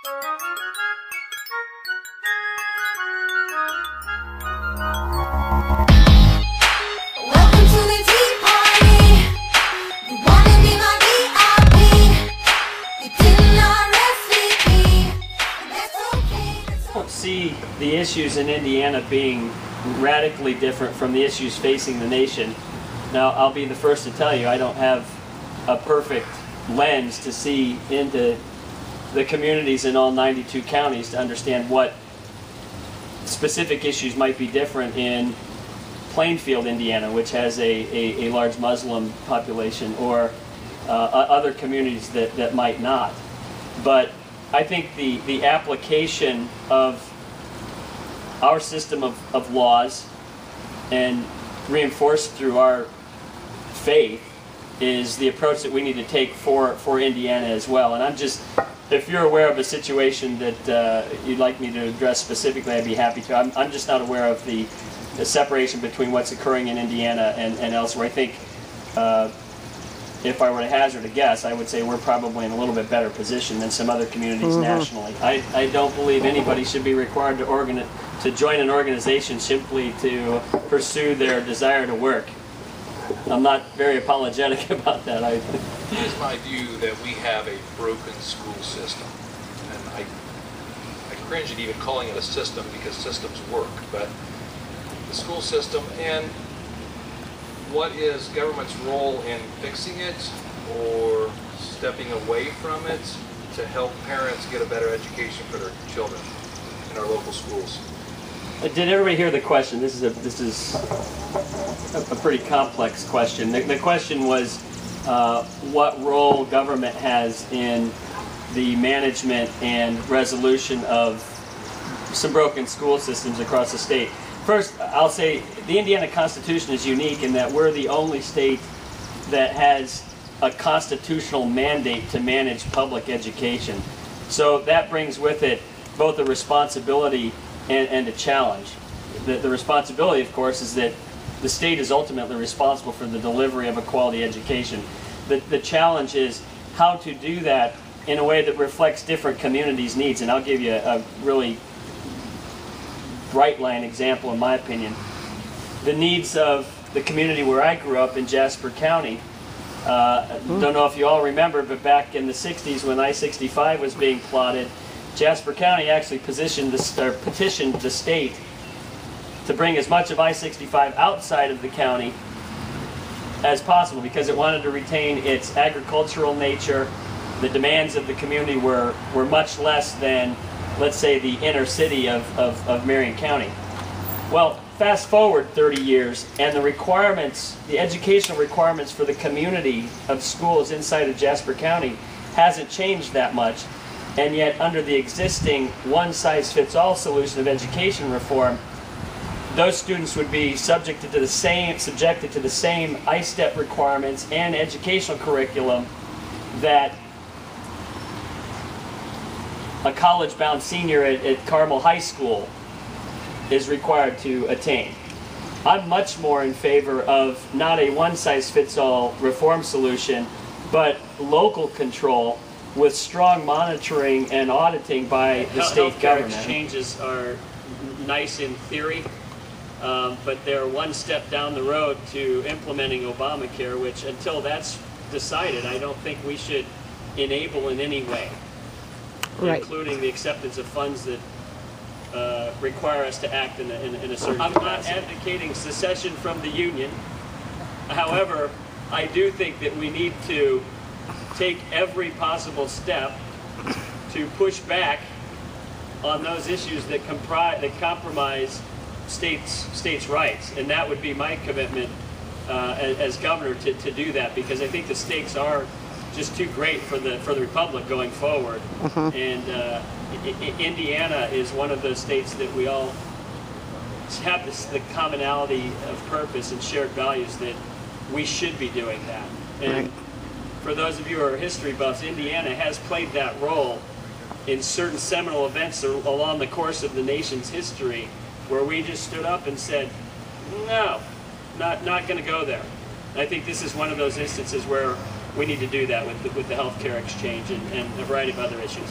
See the issues in Indiana being radically different from the issues facing the nation. Now, I'll be the first to tell you I don't have a perfect lens to see into the communities in all 92 counties to understand what specific issues might be different in Plainfield, Indiana, which has a large Muslim population, or other communities that might not. But I think the application of our system of laws, and reinforced through our faith, is the approach that we need to take for Indiana as well. And I'm just, if you're aware of a situation that you'd like me to address specifically, I'd be happy to. I'm just not aware of the separation between what's occurring in Indiana and elsewhere. I think if I were to hazard a guess, I would say we're probably in a little bit better position than some other communities nationally. I don't believe anybody should be required to join an organization simply to pursue their desire to work. I'm not very apologetic about that. It is my view that we have a broken school system. And I cringe at even calling it a system because systems work. But the school system, and what is government's role in fixing it or stepping away from it to help parents get a better education for their children in our local schools? Did everybody hear the question? This is a pretty complex question. The question was what role government has in the management and resolution of some broken school systems across the state. First, I'll say the Indiana Constitution is unique in that we're the only state that has a constitutional mandate to manage public education. So that brings with it both a responsibility and a challenge. The responsibility, of course, is that the state is ultimately responsible for the delivery of a quality education. The challenge is how to do that in a way that reflects different communities' needs. And I'll give you a really bright line example, in my opinion. The needs of the community where I grew up in Jasper County. Don't know if you all remember, but back in the 60s when I-65 was being plotted, Jasper County actually petitioned the state to bring as much of I-65 outside of the county as possible because it wanted to retain its agricultural nature. The demands of the community were much less than, let's say, the inner city of Marion County. Well, fast forward 30 years, and the requirements, the educational requirements for the community of schools inside of Jasper County hasn't changed that much, and yet under the existing one-size-fits-all solution of education reform, those students would be subjected to the same I-STEP requirements and educational curriculum that a college-bound senior at Carmel High School is required to attain. I'm much more in favor of not a one-size-fits-all reform solution, but local control with strong monitoring and auditing by the state government. Healthcare exchanges are nice in theory, but they're one step down the road to implementing Obamacare, which until that's decided, I don't think we should enable in any way. Right. Including the acceptance of funds that require us to act in a certain capacity. I'm not advocating secession from the Union. However, I do think that we need to take every possible step to push back on those issues that compromise states' rights. And that would be my commitment as governor to do that, because I think the stakes are just too great for the republic going forward. And Indiana is one of those states that we all have the commonality of purpose and shared values that we should be doing that. And for those of you who are history buffs, Indiana has played that role in certain seminal events along the course of the nation's history, where we just stood up and said, no, not going to go there. And I think this is one of those instances where we need to do that with the healthcare exchange and a variety of other issues.